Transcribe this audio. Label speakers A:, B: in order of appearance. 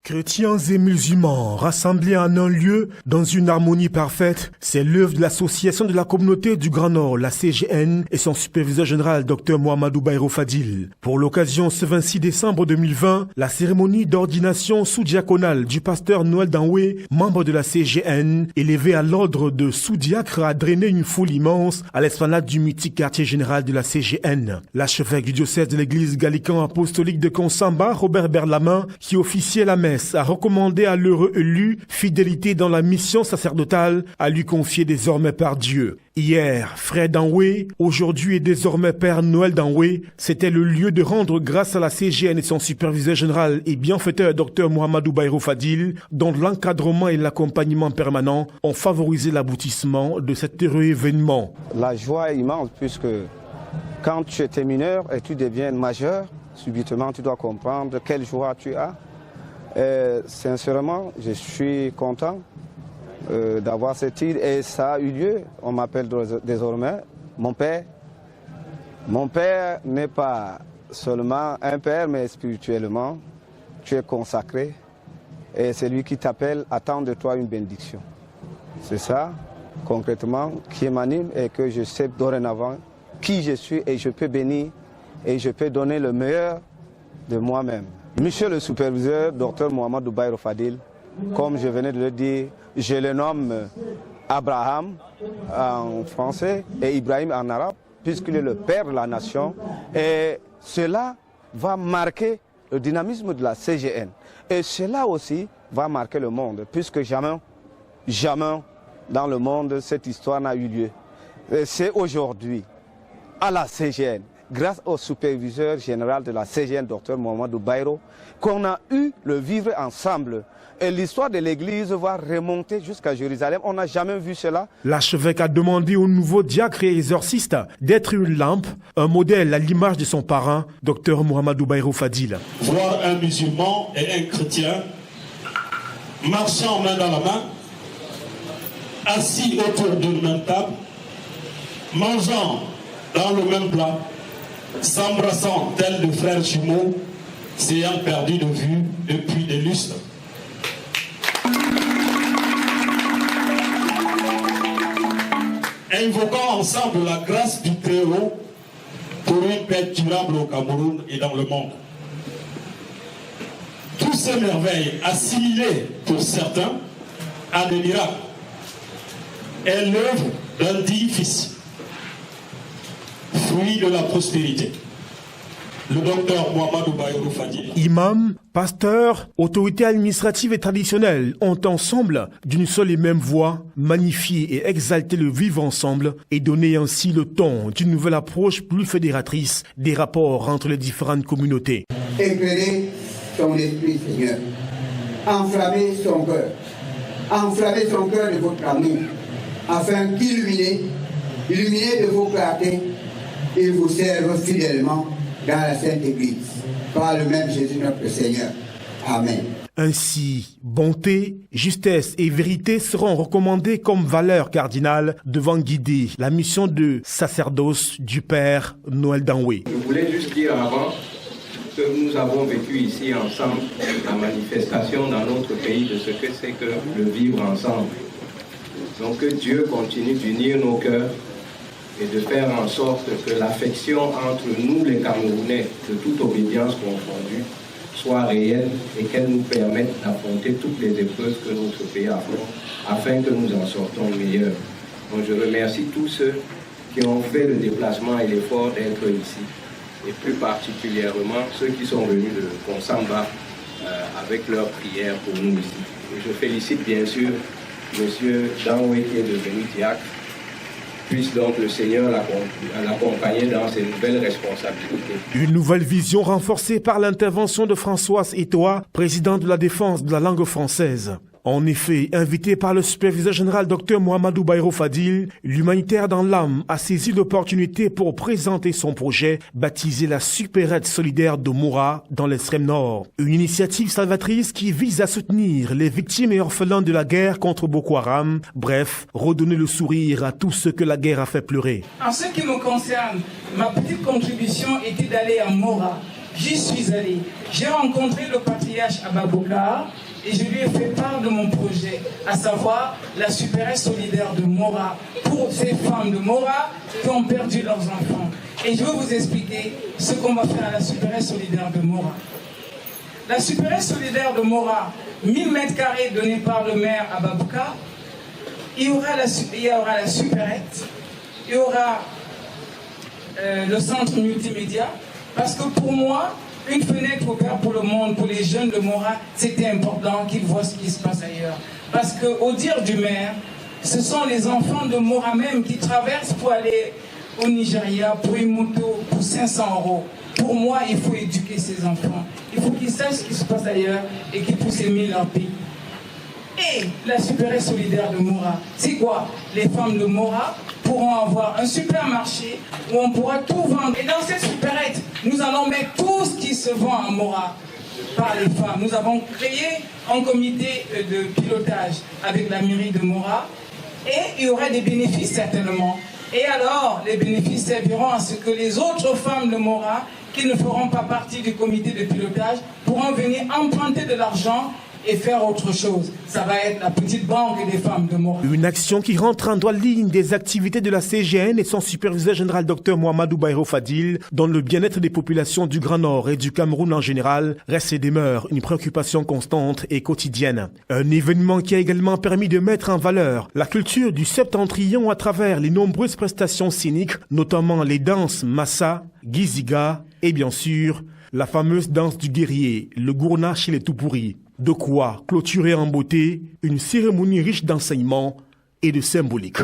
A: Chrétiens et musulmans rassemblés en un lieu dans une harmonie parfaite, c'est l'œuvre de l'association de la communauté du Grand Nord, la CGN, et son superviseur général, Dr Mohamedou Bayrou Fadil. Pour l'occasion, ce 26 décembre 2020, la cérémonie d'ordination sous-diaconale du pasteur Noël Danwé, membre de la CGN, élevé à l'ordre de sous-diacre, a drainé une foule immense à l'esplanade du mythique quartier général de la CGN. L'archevêque du diocèse de l'église gallican apostolique de Konsamba, Robert Berlamin, qui officiait la messe, a recommandé à l'heureux élu fidélité dans la mission sacerdotale à lui confier désormais par Dieu. Hier, frère Danwé, aujourd'hui et désormais père Noël Danwé, c'était le lieu de rendre grâce à la CGN et son superviseur général et bienfaiteur Dr Mohamedou Bayrou Fadil, dont l'encadrement et l'accompagnement permanent ont favorisé l'aboutissement de cet heureux événement.
B: La joie est immense puisque quand tu étais mineur et tu deviens majeur, subitement tu dois comprendre quelle joie tu as. Sincèrement, je suis content d'avoir cette titre et ça a eu lieu. On m'appelle désormais mon père. Mon père n'est pas seulement un père, mais spirituellement, tu es consacré et c'est lui qui t'appelle, attend de toi une bénédiction. C'est ça, concrètement, qui m'anime et que je sais dorénavant qui je suis et je peux bénir et je peux donner le meilleur de moi-même. Monsieur le superviseur, Dr Mohamedou Bayrou Fadil, comme je venais de le dire, je le nomme Abraham en français et Ibrahim en arabe, puisqu'il est le père de la nation. Et cela va marquer le dynamisme de la CGN. Et cela aussi va marquer le monde, puisque jamais dans le monde cette histoire n'a eu lieu. C'est aujourd'hui, à la CGN, grâce au superviseur général de la CGN, Dr Mohamedou Bayrou, qu'on a eu le vivre ensemble. Et l'histoire de l'église va remonter jusqu'à Jérusalem. On n'a jamais vu cela.
A: L'archevêque a demandé au nouveau diacre et exorciste d'être une lampe, un modèle à l'image de son parrain, Dr Mohamedou Bayrou Fadil.
C: Voir un musulman et un chrétien marchant main dans la main, assis autour d'une même table, mangeant dans le même plat, s'embrassant tels de frères jumeaux, s'ayant perdu de vue depuis des lustres. Invoquant ensemble la grâce du Très-Haut pour une paix durable au Cameroun et dans le monde. Toutes ces merveilles assimilées pour certains à des miracles est l'œuvre d'un digne fils, fruit de la prospérité. Le docteur Mohamedou Bayrou Fadil.
A: Imam, pasteur, autorités administratives et traditionnelles ont ensemble, d'une seule et même voix, magnifié et exalté le vivre ensemble et donné ainsi le ton d'une nouvelle approche plus fédératrice des rapports entre les différentes communautés.
D: Éclairer son esprit, Seigneur. Enflammer son cœur de votre amour, afin qu'illuminé de vos clartés, il vous serve fidèlement dans la Sainte Église, par le même Jésus notre Seigneur. Amen.
A: Ainsi, bonté, justesse et vérité seront recommandées comme valeurs cardinales devant guider la mission de sacerdoce du Père Noël Danwé.
E: Je voulais juste dire avant que nous avons vécu ici ensemble la manifestation dans notre pays de ce que c'est que le vivre ensemble. Donc que Dieu continue d'unir nos cœurs et de faire en sorte que l'affection entre nous les Camerounais, de toute obédience confondue, soit réelle et qu'elle nous permette d'affronter toutes les épreuves que notre pays affronte, afin que nous en sortons meilleurs. Donc je remercie tous ceux qui ont fait le déplacement et l'effort d'être ici, et plus particulièrement ceux qui sont venus de Konsamba avec leurs prières pour nous ici. Et je félicite bien sûr M. Danwé qui est devenu diacre. Puisse donc le Seigneur l'accompagner dans ses nouvelles responsabilités.
A: Une nouvelle vision renforcée par l'intervention de Françoise Etoa, président de la défense de la langue française. En effet, invité par le superviseur général Dr Mohamedou Bayrou Fadil, l'humanitaire dans l'âme a saisi l'opportunité pour présenter son projet baptisé la Supérette solidaire de Moura dans l'extrême nord. Une initiative salvatrice qui vise à soutenir les victimes et orphelins de la guerre contre Boko Haram. Bref, redonner le sourire à tous ceux que la guerre a fait pleurer.
F: En ce qui me concerne, ma petite contribution était d'aller à Moura j'y suis allé. J'ai rencontré le patriarche Ababakar et je lui ai fait part de mon projet, à savoir la supérette solidaire de Mora, pour ces femmes de Mora qui ont perdu leurs enfants. Et je vais vous expliquer ce qu'on va faire à la supérette solidaire de Mora. La supérette solidaire de Mora, 1000 mètres carrés donnés par le maire Ababakar, il y aura la supérette, il y aura le centre multimédia, parce que pour moi, une fenêtre ouverte pour le monde, pour les jeunes de Mora, c'était important qu'ils voient ce qui se passe ailleurs. Parce qu'au dire du maire, ce sont les enfants de Mora même qui traversent pour aller au Nigeria pour une moto pour 500 €. Pour moi, il faut éduquer ces enfants. Il faut qu'ils sachent ce qui se passe ailleurs et qu'ils puissent aimer leur pays. Et la supérette solidaire de Mora, c'est quoi? Les femmes de Mora pourront avoir un supermarché où on pourra tout vendre. Et dans cette supérette, nous allons mettre tout ce qui se vend à Mora par les femmes. Nous avons créé un comité de pilotage avec la mairie de Mora et il y aura des bénéfices certainement. Et alors, les bénéfices serviront à ce que les autres femmes de Mora qui ne feront pas partie du comité de pilotage pourront venir emprunter de l'argent et faire autre chose. Ça va être la petite banque des femmes de Mora.
A: Une action qui rentre en droite ligne des activités de la CGN et son superviseur général Dr Mohamedou Bayrou Fadil, dont le bien-être des populations du Grand Nord et du Cameroun en général reste et demeure une préoccupation constante et quotidienne. Un événement qui a également permis de mettre en valeur la culture du Septentrion à travers les nombreuses prestations scéniques, notamment les danses Massa, Giziga et bien sûr la fameuse danse du guerrier, le Gourna chez les Toupouri. De quoi clôturer en beauté une cérémonie riche d'enseignements et de symbolique.